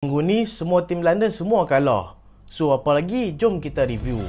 Minggu ni semua tim London semua kalah. So apa lagi? Jom kita review.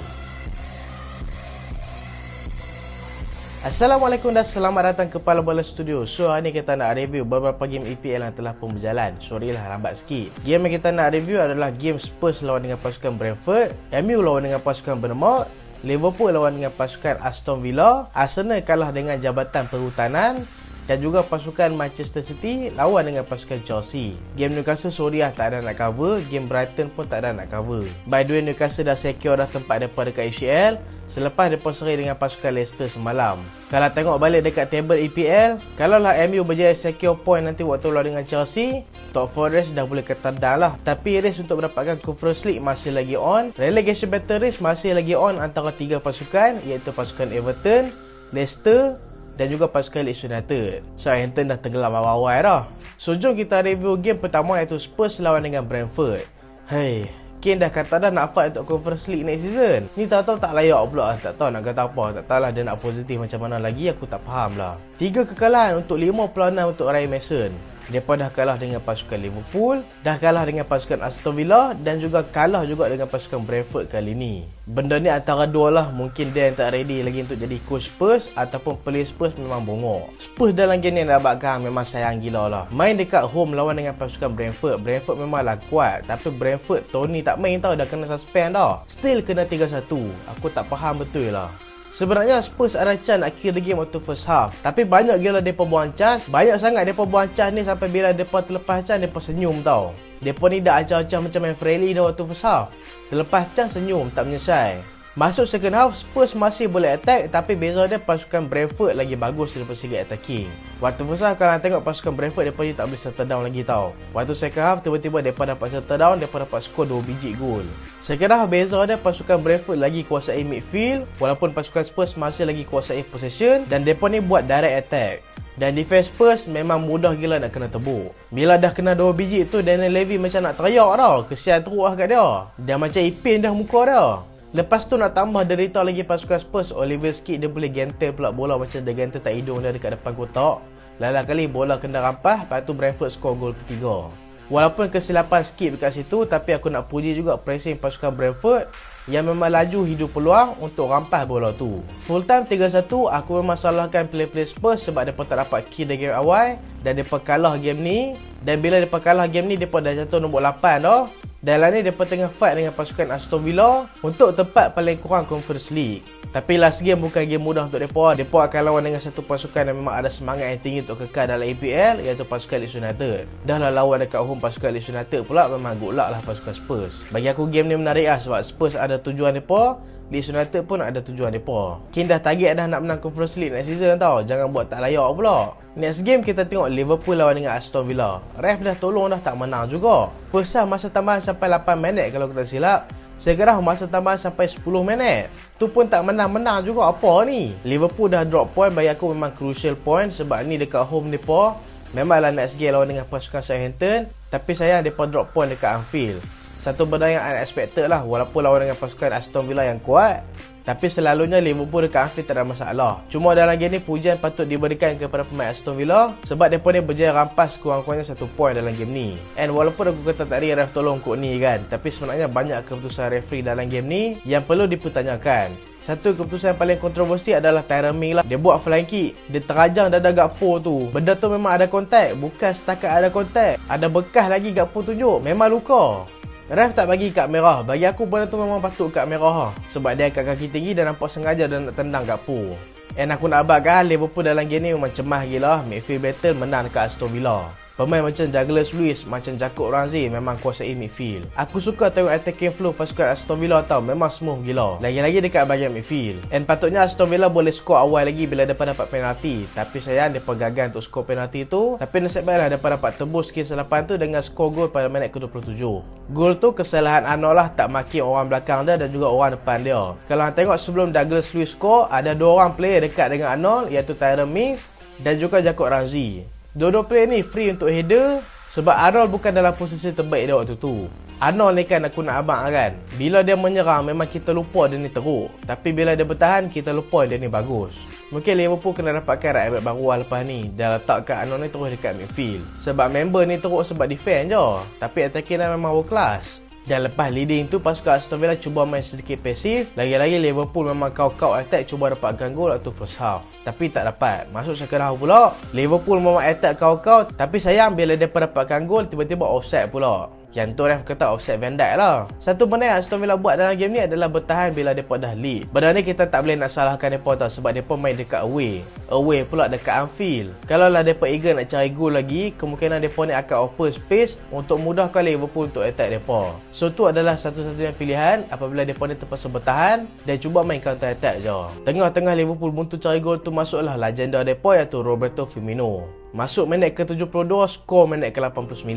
Assalamualaikum dan selamat datang ke Pala Bola Studio. So hari ni kita nak review beberapa game EPL yang telah pun berjalan. Sorry lah lambat sikit. Game yang kita nak review adalah game Spurs lawan dengan pasukan Brentford, MU lawan dengan pasukan Bournemouth, Liverpool lawan dengan pasukan Aston Villa, Arsenal kalah dengan Jabatan Perhutanan, dan juga pasukan Manchester City lawan dengan pasukan Chelsea. Game Newcastle sorry lah tak ada nak cover. Game Brighton pun tak ada nak cover. By the way, Newcastle dah secure dah tempat mereka dekat UCL selepas mereka seri dengan pasukan Leicester semalam. Kalau tengok balik dekat table EPL, kalaulah MU berjaya secure point nanti waktu lawan dengan Chelsea, top 4 race dah boleh ketendang lah. Tapi race untuk mendapatkan Conference League masih lagi on. Relegation battle race masih lagi on antara 3 pasukan, iaitu pasukan Everton, Leicester dan juga pasukan Leeds United. Southampton dah tenggelam awal-awal dah. So jom kita review game pertama, iaitu Spurs lawan dengan Brentford. Hey, Kane dah kata dah nak fight untuk Conference League next season. Ni tahu-tahu tak layak pula. Tak tahu nak kata apa. Tak tahulah dia nak positif macam mana lagi. Aku tak faham lah. 3 kekalahan untuk 5 peluang untuk Ryan Mason. Mereka dah kalah dengan pasukan Liverpool, dah kalah dengan pasukan Aston Villa, dan juga kalah juga dengan pasukan Brentford kali ni. Benda ni antara dua lah. Mungkin dia yang tak ready lagi untuk jadi coach Spurs, ataupun player Spurs memang bongok. Spurs dalam game ni nak bakal memang sayang gila lah. Main dekat home lawan dengan pasukan Brentford. Brentford memanglah kuat, tapi Brentford Tony tak main tau. Dah kena suspend dah. Still kena 3-1. Aku tak faham betul lah. Sebenarnya Spurs ada chance nak kill the game waktu first half, tapi banyak gila mereka buang chance. Banyak sangat mereka buang chance ni sampai bila mereka terlepas chance mereka senyum tau. Mereka ni dah acah-acah macam main friendly dah waktu first half. Terlepas chance senyum, tak menyesal. Masuk second half, Spurs masih boleh attack, tapi beza dia pasukan Brentford lagi bagus daripada segi attacking. Waktu first half kalau tengok pasukan Brentford, mereka ni tak boleh settle down lagi tau. Waktu second half, tiba-tiba mereka dapat settle down, mereka dapat skor 2 biji gol. Second half, beza dia pasukan Brentford lagi kuasai midfield, walaupun pasukan Spurs masih lagi kuasai possession, dan mereka ni buat direct attack. Dan defense Spurs memang mudah gila nak kena tebuk. Bila dah kena 2 biji tu, Daniel Levy macam nak teriak tau. Kesian teruk lah kat dia. Dia macam ipin dah muka dia. Lepas tu nak tambah derita lagi pasukan Spurs, Oliver Skip dia boleh gentle pula bola macam dia gentle tak hidung dia dekat depan kotak. Lain kali bola kena rampas, lepas tu Brentford skor gol ketiga. Walaupun kesilapan Skip dekat situ, tapi aku nak puji juga pressing pasukan Brentford yang memang laju hidup peluang untuk rampas bola tu. Full time 3-1, aku memang salahkan player-player Spurs sebab mereka tak dapat kill the game awal dan mereka kalah game ni. Dan bila mereka kalah game ni, mereka dah jatuh nombor 8 dah. Dan lain ni mereka tengah fight dengan pasukan Aston Villa untuk tempat paling kurang Conference League. Tapi last game bukan game mudah untuk mereka. Mereka akan lawan dengan satu pasukan yang memang ada semangat yang tinggi untuk kekal dalam EPL, iaitu pasukan Leeds United. Dah lah lawan dekat home pasukan Leeds United pula, memang good luck lah pasukan Spurs. Bagi aku game ni menarik lah sebab Spurs ada tujuan mereka, Leeds United pun ada tujuan mereka. Kane dah target dah nak menang Conference League next season tau. Jangan buat tak layak pula. Next game kita tengok Liverpool lawan dengan Aston Villa. Ref dah tolong dah tak menang juga. First half masa tambahan sampai 8 minit kalau aku tak silap. Sekarang masa tambahan sampai 10 minit. Tu pun tak menang-menang juga. Apa ni? Liverpool dah drop point. Bagi aku memang crucial point sebab ni dekat home mereka. Memanglah next game lawan dengan pasukan Southampton, tapi sayang mereka drop point dekat Anfield. Satu benda yang unexpected lah, walaupun lawan dengan pasukan Aston Villa yang kuat, tapi selalunya Liverpool dekat Anfield tak ada masalah. Cuma dalam game ni pujian patut diberikan kepada pemain Aston Villa sebab mereka ni berjaya rampas kurang-kurangnya 1 point dalam game ni. And walaupun aku kata tadi ref tolong kot ni kan, tapi sebenarnya banyak keputusan referee dalam game ni yang perlu dipertanyakan. Satu keputusan yang paling kontroversi adalah Tyrone Mings lah. Dia buat flying kick, dia terajang dada Gakpo tu. Benda tu memang ada kontak, bukan setakat ada kontak, ada bekas lagi Gakpo tunjuk, memang luka. Ref tak bagi kad merah. Bagi aku benda tu memang patut kad merah ha. Sebab dia angkat kaki tinggi dan nampak sengaja dia nak tendang Gakpo. And aku nak abadkan Liverpool dalam game ni memang cemas gila. Midfield battle menang dekat Aston Villa. Pemain macam Douglas Luiz, macam Jacob Ramsey memang kuasai midfield. Aku suka tengok attacking flow pasukan Aston Villa tau, memang smooth gila. Lagi-lagi dekat bahagian midfield. And patutnya Aston Villa boleh skor awal lagi bila mereka dapat penalti. Tapi sayang mereka gagal untuk skor penalti tu. Tapi nasib baiklah mereka dapat tembus kesalahan tu dengan skor gol pada minit ke-27. Gol tu kesalahan Arnold lah, tak maki orang belakang dia dan juga orang depan dia. Kalau tengok sebelum Douglas Luiz skor, ada 2 orang player dekat dengan Arnold, iaitu Tyrone Mings dan juga Jacob Ramsey. Dua-dua player ni free untuk header sebab Arnold bukan dalam posisi terbaik dia waktu tu. Arnold ni kan aku nak abang kan, bila dia menyerang memang kita lupa dia ni teruk, tapi bila dia bertahan kita lupa dia ni bagus. Mungkin Liverpool kena dapatkan right back baru lepas ni dan letakkan Arnold ni terus dekat midfield. Sebab member ni teruk sebab defend je, tapi attacking dah memang world class. Dan lepas leading tu pasukan Aston Villa cuba main sedikit pasif. Lagi-lagi Liverpool memang kau attack cuba dapatkan gol waktu first half, tapi tak dapat. Masuk second half pula Liverpool memang attack kau, tapi sayang bila mereka dapatkan gol tiba-tiba offside pula. Yang tu ref kata offside Van Dijk lah. Satu benda yang Aston Villa buat dalam game ni adalah bertahan bila mereka dah lead. Benda ni kita tak boleh nak salahkan mereka tau, sebab mereka main dekat away. Away pula dekat Anfield. Kalau lah mereka eager nak cari gol lagi, kemungkinan mereka ni akan offer space untuk mudahkan Liverpool untuk attack mereka. So tu adalah satu-satunya pilihan apabila mereka ni terpaksa bertahan dan cuba main counter attack je. Tengah-tengah Liverpool buntu cari gol tu masuklah legenda mereka iaitu Roberto Firmino. Masuk minit ke-72, skor minit ke-89.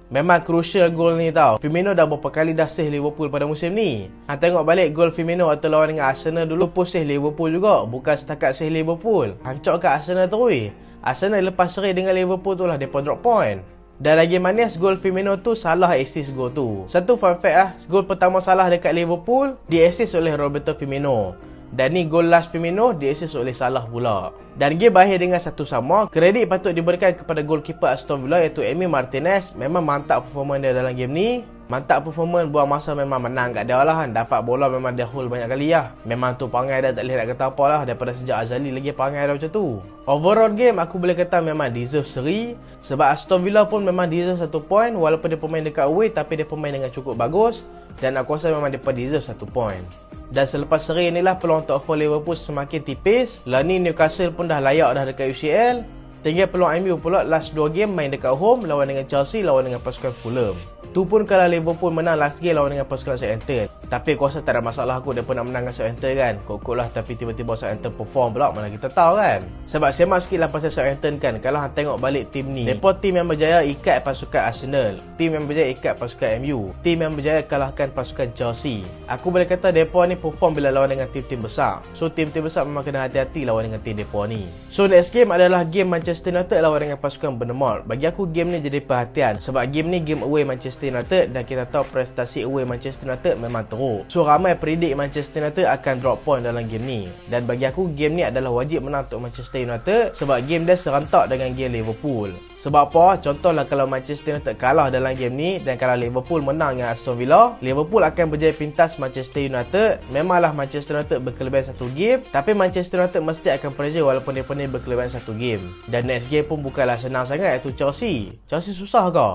Memang crucial gol ni tau. Firmino dah berapa kali dah save Liverpool pada musim ni. Tengok balik gol Firmino waktu lawan dengan Arsenal dulu pun save Liverpool juga. Bukan setakat save Liverpool, hancurkan Arsenal terus. Arsenal lepas seri dengan Liverpool tu lah mereka drop point. Dan lagi manis gol Firmino tu Salah assist gol tu. Satu fun fact lah, gol pertama Salah dekat Liverpool di assist oleh Roberto Firmino. Dan ni gol last Firmino di-assist oleh Salah pula. Dan game berakhir dengan 1-1. Kredit patut diberikan kepada goalkeeper Aston Villa iaitu Emi Martinez. Memang mantap performance dia dalam game ni. Mantap performance, buang masa memang menang kat dia lah kan. Dapat bola memang dia hold banyak kali lah. Memang tu perangai dia tak boleh nak kata apa lah. Daripada sejak Azali lagi perangai dia macam tu. Overall game aku boleh kata memang deserve seri. Sebab Aston Villa pun memang deserve 1 point. Walaupun dia pemain dekat away, tapi dia pemain dengan cukup bagus. Dan aku rasa memang dia deserve 1 point. Dan selepas seri inilah peluang untuk offer Liverpool semakin tipis. Lah ni Newcastle pun dah layak dah dekat UCL. Tinggal peluang MU pula last 2 game main dekat home, lawan dengan Chelsea, lawan dengan pasukan Fulham. Tu pun kalau Liverpool menang last game lawan dengan pasukan Southampton. Tapi aku rasa tak ada masalah aku mereka nak menang dengan Southampton kan. Kok-kok lah, tapi tiba-tiba Southampton perform pula, mana kita tahu kan. Sebab semak sikit lah pasal Southampton kan. Kalau hang tengok balik tim ni, mereka tim yang berjaya ikat pasukan Arsenal, tim yang berjaya ikat pasukan MU, tim yang berjaya kalahkan pasukan Chelsea. Aku boleh kata mereka ni perform bila lawan dengan tim-tim besar. So tim-tim besar memang kena hati-hati lawan dengan tim mereka ni. So next game adalah game Manchester United lawan dengan pasukan Bournemouth. Bagi aku game ni jadi perhatian sebab game ni game away Manchester United dan kita tahu prestasi away Manchester United memang teruk. So ramai predict Manchester United akan drop point dalam game ni. Dan bagi aku game ni adalah wajib menang untuk Manchester United sebab game dia serentak dengan game Liverpool. Sebab apa? Contohlah kalau Manchester United kalah dalam game ni dan kalau Liverpool menang dengan Aston Villa, Liverpool akan berjaya pintas Manchester United. Memanglah Manchester United berkelebihan 1 game, tapi Manchester United mesti akan pressure walaupun dia pun berkelebihan 1 game. Dan next game pun bukanlah senang sangat iaitu Chelsea. Chelsea susah ke?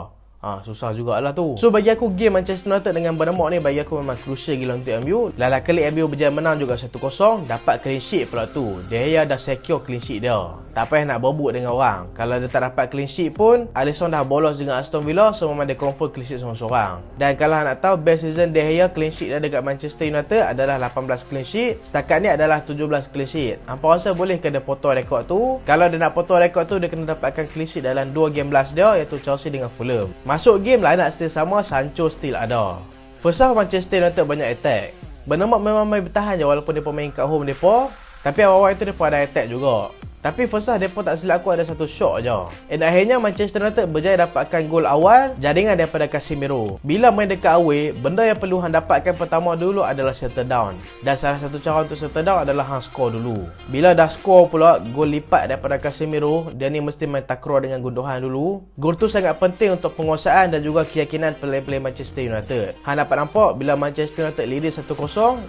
Susah jugalah tu. So bagi aku game Manchester United dengan Bournemouth ni bagi aku memang crucial gila untuk MU. Lala kali MU berjaya menang juga 1-0, dapat clean sheet pula tu. De Gea dah secure clean sheet dia. Tak payah nak berebut dengan orang. Kalau dia tak dapat clean sheet pun, Alisson dah bolos dengan Aston Villa, so memang dia confirm clean sheet seorang-seorang. Dan kalau nak tahu best season De Gea clean sheet dia dekat Manchester United adalah 18 clean sheet. Setakat ni adalah 17 clean sheet. Hampa rasa boleh ke dia potong rekod tu? Kalau dia nak potong rekod tu, dia kena dapatkan clean sheet dalam 2 game last dia iaitu Chelsea dengan Fulham. Masuk game lah nak still sama, Sancho still ada. First half Manchester United banyak attack. Bournemouth memang main bertahan je walaupun dia pemain kat home mereka. Tapi awal-awal itu mereka ada attack juga. Tapi first half mereka tak silap aku ada satu shot je. Dan akhirnya Manchester United berjaya dapatkan gol awal jaringan daripada Casemiro. Bila main dekat away, benda yang perlu hang dapatkan pertama dulu adalah settle down. Dan salah satu cara untuk settle down adalah hang score dulu. Bila dah score pula gol lipat daripada Casemiro, dia ni mesti main takraw dengan Gundogan dulu. Gol tu sangat penting untuk penguasaan dan juga keyakinan player-player Manchester United. Hang dapat nampak bila Manchester United lead 1-0,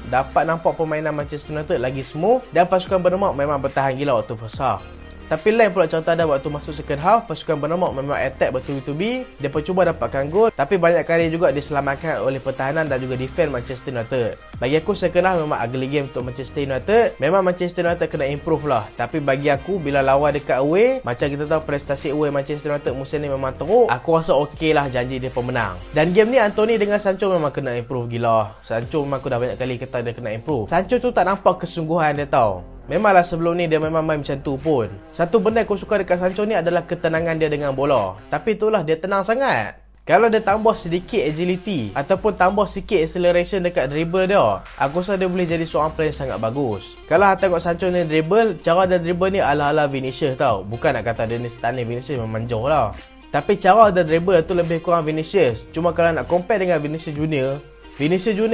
dapat nampak permainan Manchester United lagi smooth dan pasukan Bournemouth memang bertahan gila waktu first half. Tapi lain pula cerita ada waktu masuk second half, pasukan Bournemouth memang attack bertubi-tubi. Dia cuba dapatkan gol, tapi banyak kali juga diselamatkan oleh pertahanan dan juga defend Manchester United. Bagi aku second half memang ugly game untuk Manchester United. Memang Manchester United kena improve lah. Tapi bagi aku bila lawan dekat away, macam kita tahu prestasi away Manchester United musim ni memang teruk, aku rasa okey lah janji dia pemenang. Dan game ni Anthony dengan Sancho memang kena improve gila. Sancho memang aku dah banyak kali kata dia kena improve. Sancho tu tak nampak kesungguhan dia tau. Memanglah sebelum ni dia memang main macam tu pun. Satu benda aku suka dekat Sancho ni adalah ketenangan dia dengan bola. Tapi itulah dia tenang sangat. Kalau dia tambah sedikit agility ataupun tambah sikit acceleration dekat dribble dia, aku rasa dia boleh jadi seorang player sangat bagus. Kalau hang tengok Sancho ni dribble, cara dia dribble ni ala-ala Vinicius tau. Bukan nak kata dia ni stunning Vinicius memang jauh lah. Tapi cara dia dribble tu lebih kurang Vinicius. Cuma kalau nak compare dengan Vinicius Junior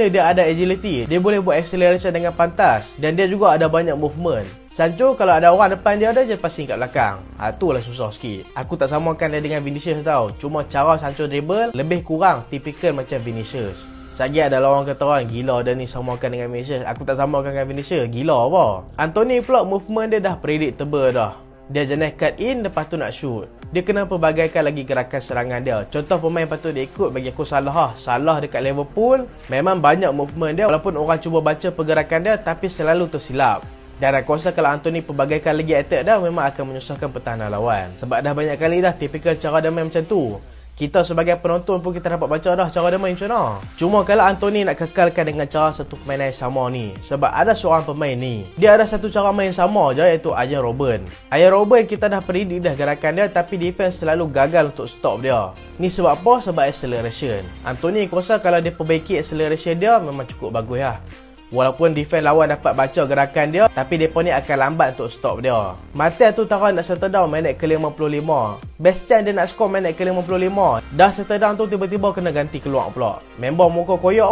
dia ada agility. Dia boleh buat acceleration dengan pantas. Dan dia juga ada banyak movement. Sancho kalau ada orang depan dia je passing kat belakang. Itulah susah sikit. Aku tak samakan dia dengan Vinicius tau. Cuma cara Sancho dribble lebih kurang typical macam Vinicius. Lagi ada orang kata orang gila dia ni samakan dengan Vinicius. Aku tak samakan dengan Vinicius. Gila apa? Anthony pula movement dia dah predictable dah. Dia jenis cut in lepas tu nak shoot. Dia kena perbagaikan lagi gerakan serangan dia. Contoh pemain patut dia ikut bagi aku Salah. Salah dekat Liverpool memang banyak movement dia. Walaupun orang cuba baca pergerakan dia tapi selalu tersilap. Dan aku rasa kalau Anthony perbagaikan lagi attack dia memang akan menyusahkan pertahanan lawan. Sebab dah banyak kali dah tipikal cara dia main macam tu. Kita sebagai penonton pun kita dapat baca dah cara dia main macam mana. Cuma kalau Anthony nak kekalkan dengan cara satu pemain yang sama ni. Sebab ada seorang pemain ni, dia ada satu cara main sama je, iaitu Arjen Robben. Arjen Robben kita dah predict dah gerakan dia, tapi defense selalu gagal untuk stop dia. Ni sebab apa? Sebab acceleration. Anthony aku rasa kalau dia perbaiki acceleration dia memang cukup bagus lah. Walaupun defense lawan dapat baca gerakan dia, tapi mereka ni akan lambat untuk stop dia. Mata tu tahu nak settle down minit ke-55. Best chance dia nak score minit ke-55. Dah settle down tu tiba-tiba kena ganti keluar pula. Member muka koyak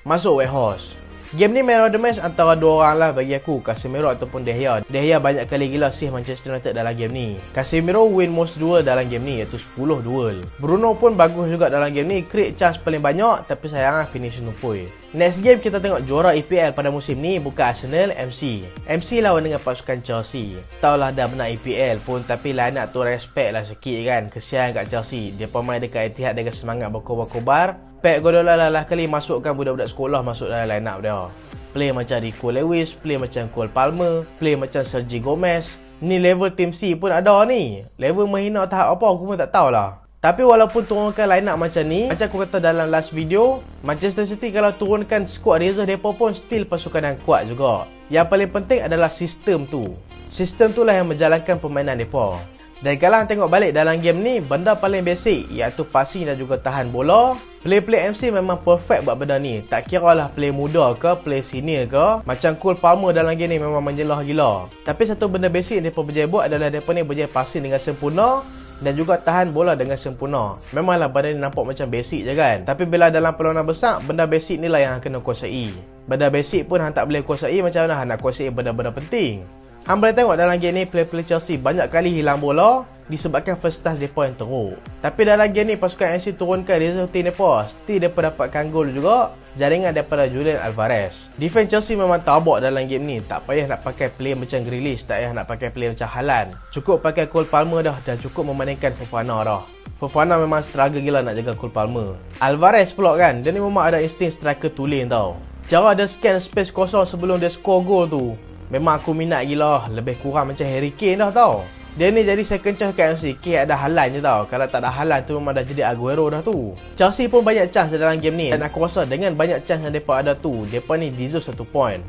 masuk warehouse. Game ni man of the match antara dua orang lah bagi aku, Casemiro ataupun De Gea. De Gea banyak kali gila save Manchester United dalam game ni. Casemiro win most duel dalam game ni, iaitu 10 duel. Bruno pun bagus juga dalam game ni, create chance paling banyak, tapi sayang finishing tumpul. Next game kita tengok juara EPL pada musim ni bukan Arsenal, MC lawan dengan pasukan Chelsea. Taulah dah menang EPL pun, tapi line up tu respect lah sikit kan. Kesian kat Chelsea, dia pemain dekat Etihad dengan semangat berkobar-kobar. Pep Guardiola lah kali masukkan budak-budak sekolah masuk dalam line up dia. Play macam Rico Lewis, play macam Cole Palmer, play macam Sergio Gomez. Ni level Team C pun ada ni. Level menghina tahap apa aku pun tak tahulah. Tapi walaupun turunkan line up macam ni, macam aku kata dalam last video, Manchester City kalau turunkan squad reserve mereka pun still pasukan yang kuat juga. Yang paling penting adalah sistem tu. Sistem tu lah yang menjalankan permainan mereka. Dan kalau tengok balik dalam game ni, benda paling basic iaitu passing dan juga tahan bola. Play MC memang perfect buat benda ni. Tak kira lah play muda ke, play senior ke. Macam Cole Palmer dalam game ni memang menjelah gila. Tapi satu benda basic yang mereka berjaya buat adalah mereka ni berjaya passing dengan sempurna dan juga tahan bola dengan sempurna. Memanglah benda ni nampak macam basic je kan. Tapi bila dalam perlawanan besar, benda basic ni lah yang kena kuasai. Benda basic pun hang tak boleh kuasai, macam mana hang nak kuasai benda-benda penting. Hang boleh tengok dalam game ni play Chelsea banyak kali hilang bola disebabkan first touch mereka yang teruk. Tapi dalam game ni pasukan MC turunkan reserve team mereka, still mereka dapatkan gol juga, jaringan daripada Julian Alvarez. Defense Chelsea memang tabak dalam game ni. Tak payah nak pakai play macam Grealish, tak payah nak pakai play macam Haaland. Cukup pakai Cole Palmer dah dan cukup memainkan Fofana dah. Fofana memang struggle gila nak jaga Cole Palmer. Alvarez pula kan, dia ni memang ada insting striker tulen tau. Cara dia scan space kosong sebelum dia score gol tu, memang aku minat gila. Lebih kurang macam Harry Kane dah tau. Dia ni jadi second chance kat MC. Kane ada Haaland je tau. Kalau tak ada Haaland tu memang dah jadi Aguero dah tu. Chelsea pun banyak chance dalam game ni. Dan aku rasa dengan banyak chance yang mereka ada tu, mereka ni deserve 1 point.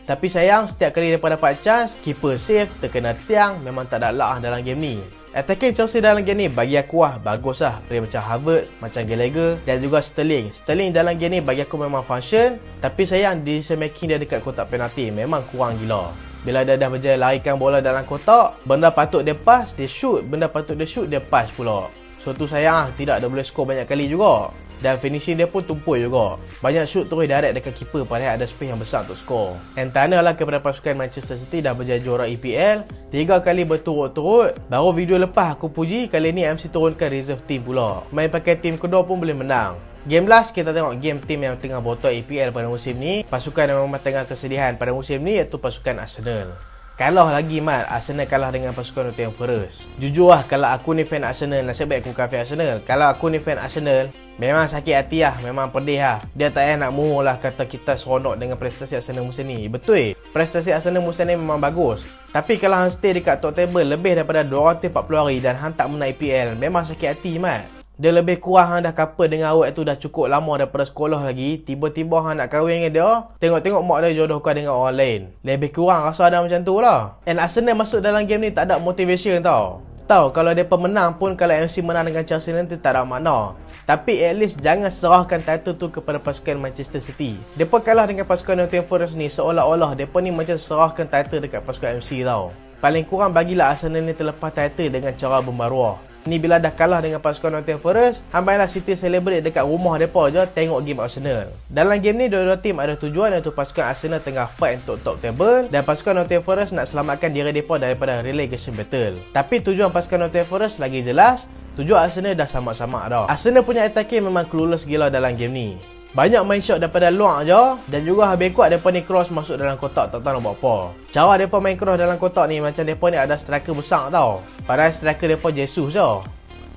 Tapi sayang setiap kali mereka dapat chance, keeper save, terkena tiang, memang tak ada lah dalam game ni. Attacking Chelsea dalam game ni bagi aku bagus lah. Play macam Havertz, macam Gallagher dan juga Sterling. Sterling dalam game ni bagi aku memang function. Tapi sayang decision making dia dekat kotak penalti memang kurang gila. Bila dia dah berjaya larikan bola dalam kotak, benda patut dia pass, dia shoot. Benda patut dia shoot, dia pass pula. So tu sayang tidak dia boleh score banyak kali juga. Dan finishing dia pun tumpul juga. Banyak shoot terus direct dekat keeper, padahal ada space yang besar untuk score. And tanalah kepada pasukan Manchester City dah berjaya juara EPL 3 kali berturut-turut. Baru video lepas aku puji, kali ni MC turunkan reserve team pula. Main pakai team kedua pun boleh menang. Game last kita tengok game tim yang tengah botol EPL pada musim ni. Pasukan yang memang tengah kesedihan pada musim ni iaitu pasukan Arsenal. Kalah lagi mat, Arsenal kalah dengan pasukan Nottingham Forest. Jujur lah, kalau aku ni fan Arsenal, nasib baik aku bukan fan Arsenal. Kalau aku ni fan Arsenal, memang sakit hati lah, memang pedih lah. Dia tak payah nak muh lah kata kita seronok dengan prestasi Arsenal musim ni. Betul, prestasi Arsenal musim ni memang bagus. Tapi kalau hang stay dekat top table lebih daripada 240 hari dan hang tak menang EPL, memang sakit hati mat. Dia lebih kurang hang dah couple dengan awak tu dah cukup lama daripada sekolah lagi. Tiba-tiba hang nak kahwin dengan dia, tengok-tengok mak dia jodohkan dengan orang lain. Lebih kurang rasa ada macam tu lah. And Arsenal masuk dalam game ni tak ada motivation tau. Tahu kalau dia pemenang pun, kalau MC menang dengan Chelsea nanti tak ada makna. Tapi at least jangan serahkan title tu kepada pasukan Manchester City. Depa kalah dengan pasukan Nottingham Forest ni seolah-olah depa ni macam serahkan title dekat pasukan MC tau. Paling kurang bagilah Arsenal ni terlepas title dengan cara bermaruah. Ni bila dah kalah dengan pasukan Nottingham Forest, hang mainlah City celebrate dekat rumah depa je tengok game Arsenal. Dalam game ni dua-dua tim ada tujuan, iaitu pasukan Arsenal tengah fight untuk top table dan pasukan Nottingham Forest nak selamatkan diri depa daripada relegation battle. Tapi tujuan pasukan Nottingham Forest lagi jelas, tujuan Arsenal dah sama-sama dah. Arsenal punya attacking memang clueless gila dalam game ni. Banyak main shot daripada luar je dan juga habis kuat mereka ni cross masuk dalam kotak tak tahu nak buat apa. Cara mereka main cross dalam kotak ni macam mereka ni ada striker besar tau. Padahal striker mereka Jesus je.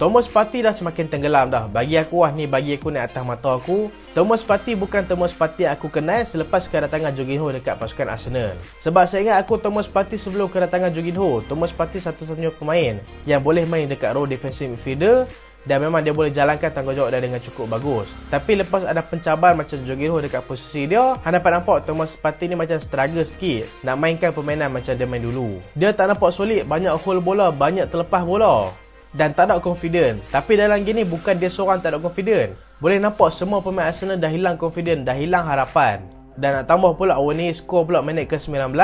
Thomas Partey dah semakin tenggelam dah. Bagi aku bagi aku ni atas mata aku. Thomas Partey bukan Thomas Partey aku kenal selepas kedatangan Jorginho dekat pasukan Arsenal. Sebab saya ingat aku Thomas Partey sebelum kedatangan Jorginho, Thomas Partey satu-satunya pemain yang boleh main dekat role defensive midfielder dan memang dia boleh jalankan tanggungjawab dia dengan cukup bagus. Tapi lepas ada pencabar macam Jorginho dekat posisi dia, hang dapat nampak Thomas Partey ni macam struggle sikit nak mainkan permainan macam dia main dulu. Dia tak nampak solid, banyak hold bola, banyak terlepas bola dan tak ada confident. Tapi dalam game ni bukan dia seorang tak ada confident. Boleh nampak semua pemain Arsenal dah hilang confident, dah hilang harapan. Dan nak tambah pula awal ni skor pula minit ke-19,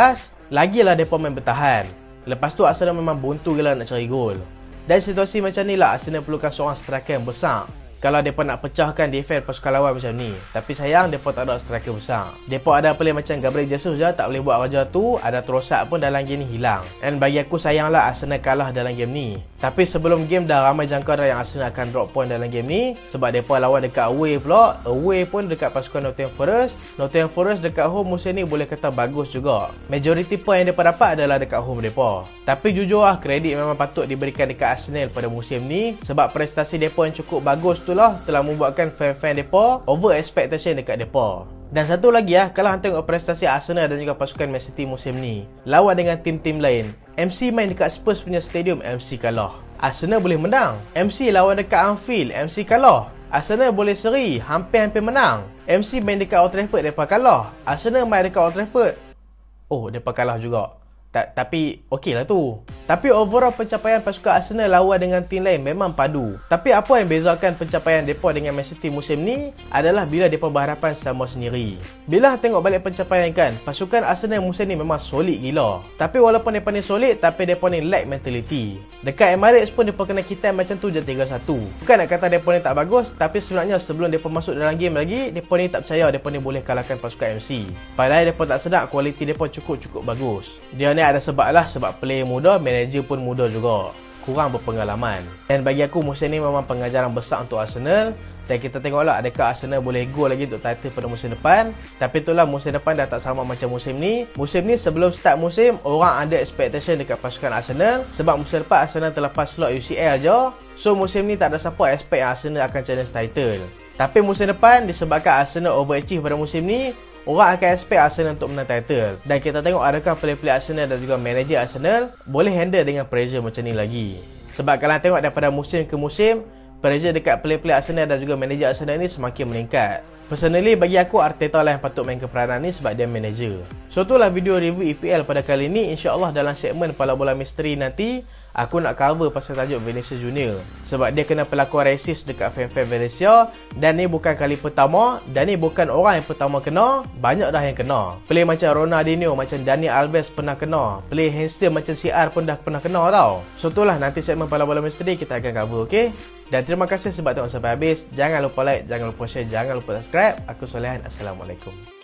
lagilah mereka main bertahan. Lepas tu Arsenal memang buntu gila nak cari gol. Dan situasi macam ni lah Arsenal perlukan seorang striker yang besar kalau mereka nak pecahkan defense pasukan lawan macam ni. Tapi sayang mereka tak ada striker besar. Mereka ada player macam Gabriel Jesus je tak boleh buat kerja tu. Ada Trossard pun dalam game ni hilang. Dan bagi aku sayang lah Arsenal kalah dalam game ni. Tapi sebelum game dah ramai jangka yang Arsenal akan drop point dalam game ni. Sebab mereka lawan dekat away pula. Away pun dekat pasukan Nottingham Forest. Nottingham Forest dekat home musim ni boleh kata bagus juga. Majority point yang mereka dapat adalah dekat home mereka. Tapi jujur lah kredit memang patut diberikan dekat Arsenal pada musim ni. Sebab prestasi mereka yang cukup bagus tu lah telah membuatkan fan-fan mereka over expectation dekat mereka. Dan satu lagi kalau hang tengok prestasi Arsenal dan juga pasukan Man City musim ni lawan dengan tim-tim lain, MC main dekat Spurs punya stadium, MC kalah. Arsenal boleh menang. MC lawan dekat Anfield, MC kalah. Arsenal boleh seri, hampir-hampir menang. MC main dekat Old Trafford, mereka kalah. Arsenal main dekat Old Trafford, oh mereka kalah juga. Tapi okey lah tu. Tapi overall pencapaian pasukan Arsenal lawan dengan tim lain memang padu. Tapi apa yang bezakan pencapaian mereka dengan Man City musim ni adalah bila mereka berhadapan sama sendiri. Bila tengok balik pencapaian kan, pasukan Arsenal musim ni memang solid gila. Tapi walaupun mereka ni solid, tapi mereka ni lack mentality. Dekat Emirates pun mereka kena kitai macam tu je 3-1. Bukan nak kata mereka ni tak bagus, tapi sebenarnya sebelum mereka masuk dalam game lagi, mereka ni tak percaya mereka ni boleh kalahkan pasukan MC. Padahal mereka tak sedar kualiti mereka cukup bagus. Dia ni ada sebab lah, sebab player muda, manager pun muda juga, kurang berpengalaman. Dan bagi aku musim ni memang pengajaran besar untuk Arsenal. Dan kita tengoklah adakah Arsenal boleh go lagi untuk title pada musim depan. Tapi itulah musim depan dah tak sama macam musim ni. Musim ni sebelum start musim, orang ada expectation dekat pasukan Arsenal. Sebab musim depan Arsenal terlepas slot UCL je. So musim ni tak ada siapa expect Arsenal akan challenge title. Tapi musim depan disebabkan Arsenal overachieve pada musim ni, orang akan expect Arsenal untuk menang title. Dan kita tengok adakah player-player Arsenal dan juga manager Arsenal boleh handle dengan pressure macam ni lagi. Sebab kalau tengok daripada musim ke musim, pressure dekat player-player Arsenal dan juga manager Arsenal ni semakin meningkat. Personally bagi aku Arteta lah yang patut main ke peranan ni sebab dia manager. So itulah video review EPL pada kali ni. InsyaAllah dalam segmen Pala Bola Misteri nanti aku nak cover pasal tajuk Vinicius Junior. Sebab dia kena pelakon racist dekat fan-fan Valencia. Dan ni bukan kali pertama. Dan ni bukan orang yang pertama kena. Banyak dah yang kena. Player macam Ronaldinho, macam Dani Alves pernah kena. Player handsome macam CR pun dah pernah kena tau. So itulah nanti segmen Pala Bola Misteri kita akan cover, okay? Dan terima kasih sebab tengok sampai habis. Jangan lupa like, jangan lupa share, jangan lupa subscribe. Aku Solehan. Assalamualaikum.